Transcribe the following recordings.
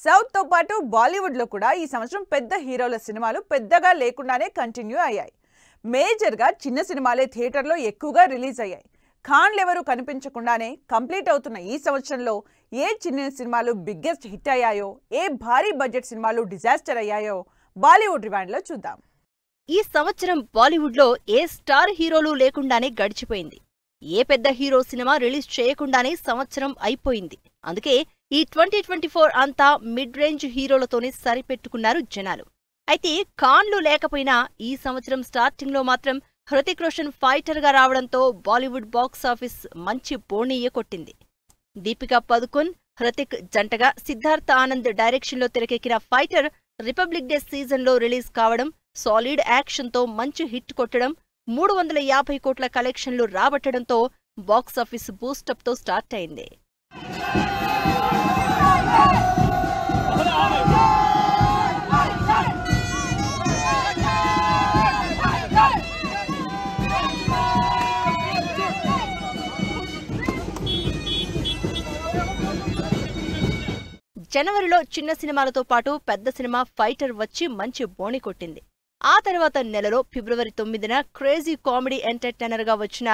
South తో పాటు బాలీవుడ్ లో కూడా ఈ సంవత్సరం పెద్ద హీరోల సినిమాలు పెద్దగా లేకుండానే కంటిన్యూ అయ్యాయి. మేజర్ గా చిన్న సినిమాలే థియేటర్లో ఎక్కువగా రిలీజ్ అయ్యాయి. ఖాన్లు ఎవరు కనిపించకుండానే కంప్లీట్ అవుతున్న ఈ సంవత్సరంలో ఏ చిన్న సినిమాలు బిగ్గెస్ట్ హిట్ అయ్యాయో, ఏ భారీ బడ్జెట్ సినిమాలు డిజాస్టర్ అయ్యాయో బాలీవుడ్ రివైండ్ లో చూద్దాం. ఈ సంవత్సరం బాలీవుడ్ లో ఏ స్టార్ హీరోలు లేకుండానే గడిచిపోయింది. ఏ పెద్ద హీరో సినిమా రిలీజ్ చేయకుండానే సంవత్సరం అయిపోయింది. అందుకే ఈ 2024 అంతా మిడ్ రేంజ్ హీరోలతోనే సరిపెట్టుకున్నారు జనాలు. అయితే ఖాన్లు లేకపోయినా ఈ సంవత్సరం స్టార్టింగ్ లో మాత్రం హృతిక్ రోషన్ ఫైటర్ గా రావడంతో బాలీవుడ్ బాక్సాఫీస్ మంచి బోణీయ కొట్టింది. దీపికా పదుకొన్, హృతిక్ జంటగా సిద్ధార్థ్ ఆనంద్ డైరెక్షన్ లో తెరకెక్కిన ఫైటర్ రిపబ్లిక్ డే సీజన్ లో రిలీజ్ కావడం, సాలిడ్ యాక్షన్ తో మంచి హిట్ కొట్టడం, 350 కోట్ల కలెక్షన్లు రాబట్టడంతో బాక్సాఫీస్ బూస్టప్ తో స్టార్ట్ అయింది. జనవరిలో చిన్న సినిమాలతో పాటు పెద్ద సినిమా ఫైటర్ వచ్చి మంచి బోణి కొట్టింది. ఆ తర్వాత నెలలో ఫిబ్రవరి 9న క్రేజీ కామెడీ ఎంటర్టైనర్ గా వచ్చిన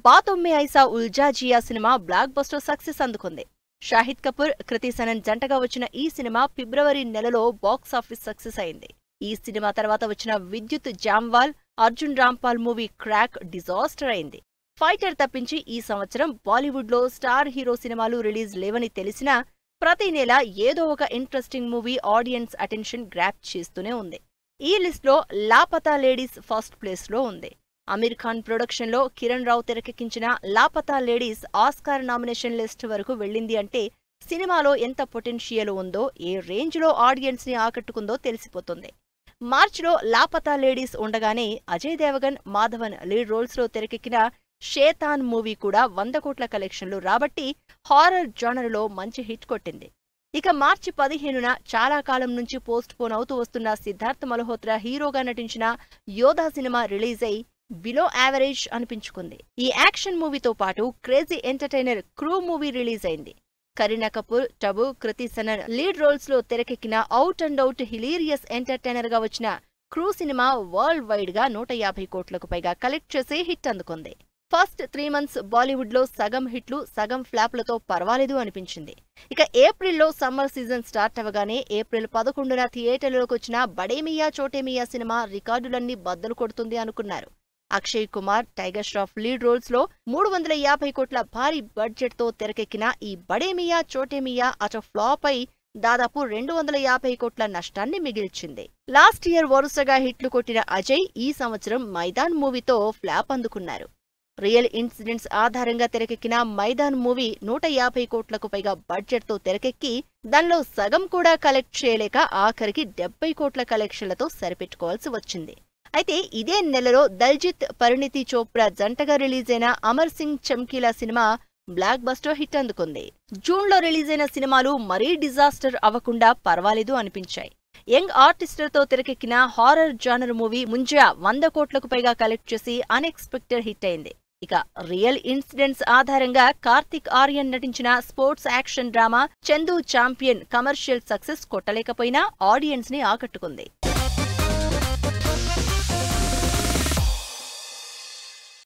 బాతొమ్మే ఐసా ఉల్జా జియా సినిమా బ్లాక్ బస్టర్ సక్సెస్ అందుకుంది. షాహిద్ కపూర్, కృతి సనన్ జంటగా వచ్చిన ఈ సినిమా ఫిబ్రవరి నెలలో బాక్సాఫీస్ సక్సెస్ అయింది. ఈ సినిమా తర్వాత వచ్చిన Vidyut Jammwal, Arjun Rampal movie Crack disaster అయింది. ఫైటర్ తప్పించి ఈ సంవత్సరం బాలీవుడ్ లో స్టార్ హీరో సినిమాలు రిలీజ్ లేవని తెలిసినా ప్రతి నెల ఏదో ఒక interesting movie audience attention grab చేస్తూనే ఉంది. ఈ లిస్ట్ లో లాపతా లేడీస్ ఫస్ట్ ప్లేస్ లో ఉంది. అమీర్ ఖాన్ ప్రొడక్షన్ లో కిరణ్ రావు తెరకెక్కించిన Laapataa ladies Oscar nomination list వరకు వెళ్ళింది అంటే సినిమాలో ఎంత పొటెన్షియల్ ఉందో, ఏ రేంజ్ లో ఆడియన్స్ ని ఆకట్టుకుందో తెలిసిపోతుంది. మార్చిలో లాపతా లేడీస్ ఉండగానే అజయ్ దేవగన్, మాధవన్ లీడ్ రోల్స్ లో తెరకెక్కిన షేతాన్ మూవీ కూడా 100 కోట్ల కలెక్షన్లు రాబట్టి హారర్ జానర్లో మంచి హిట్ కొట్టింది. ఇక మార్చి 15న చాలా కాలం నుంచి పోస్ట్ పోన్ అవుతూ వస్తున్న సిద్ధార్థ్ మల్హోత్రా హీరోగా నటించిన యోధా సినిమా రిలీజ్ అయి బిలో యావరేజ్ అనిపించుకుంది. ఈ యాక్షన్ మూవీతో పాటు crazy entertainer crew movie release అయింది. కరీనా కపూర్, టబు, కృతి సనన్ లీడ్ రోల్స్ లో తెరకెక్కిన out and out hilarious entertainer గా వచ్చిన క్రూ సినిమా వరల్డ్ వైడ్ గా 150 కోట్లకు పైగా కలెక్ట్ చేసి హిట్ అందుకుంది. ఫస్ట్ 3 మంత్స్ బాలీవుడ్ లో సగం హిట్లు, సగం ఫ్లాప్లతో పర్వాలేదు అనిపించింది. ఇక ఏప్రిల్లో సమ్మర్ సీజన్ స్టార్ట్ అవగానే ఏప్రిల్ 11న థియేటర్లోకి వచ్చిన బడే మియా చోటే మియా సినిమా రికార్డులన్నీ బద్దలు కొడుతుంది అనుకున్నారు. అక్షయ్ కుమార్, టైగర్ ష్రాఫ్ లీడ్ రోల్స్ లో 350 కోట్ల భారీ బడ్జెట్ తో తెరకెక్కిన ఈ బడే మియా చోటే మియా అట ఫ్లాప్ అయి దాదాపు 250 కోట్ల నష్టాన్ని మిగిల్చింది. లాస్ట్ ఇయర్ వరుసగా హిట్లు కొట్టిన అజయ్ ఈ సంవత్సరం మైదాన్ మూవీతో ఫ్లాప్ అందుకున్నారు. రియల్ ఇన్సిడెంట్స్ ఆధారంగా తెరకెక్కిన మైదాన్ మూవీ 150 కోట్లకు పైగా బడ్జెట్ తో తెరకెక్కి దానిలో సగం కూడా కలెక్ట్ చేయలేక ఆఖరికి 70 కోట్ల కలెక్షన్లతో సరిపెట్టుకోవాల్సి వచ్చింది. అయితే ఇదే నెలలో దల్జిత్, పరిణితి చోప్రా జంటగా రిలీజ్ అయిన Amar Singh చమ్కీలా cinema block buster hit అందుకుంది. జూన్ లో రిలీజ్ అయిన సినిమాలు మరీ డిజాస్టర్ అవ్వకుండా పర్వాలేదు అనిపించాయి. యంగ్ ఆర్టిస్టులతో తెరకెక్కిన హారర్ జానర్ మూవీ ముంజా 100 కోట్లకు పైగా కలెక్ట్ చేసి అన్ఎక్స్పెక్టెడ్ హిట్ అయింది. ఇక రియల్ ఇన్సిడెంట్స్ ఆధారంగా కార్తిక్ ఆర్యన్ నటించిన sports action drama Chandu Champion commercial success కొట్టలేకపోయినా ఆడియన్స్ ని ఆకట్టుకుంది.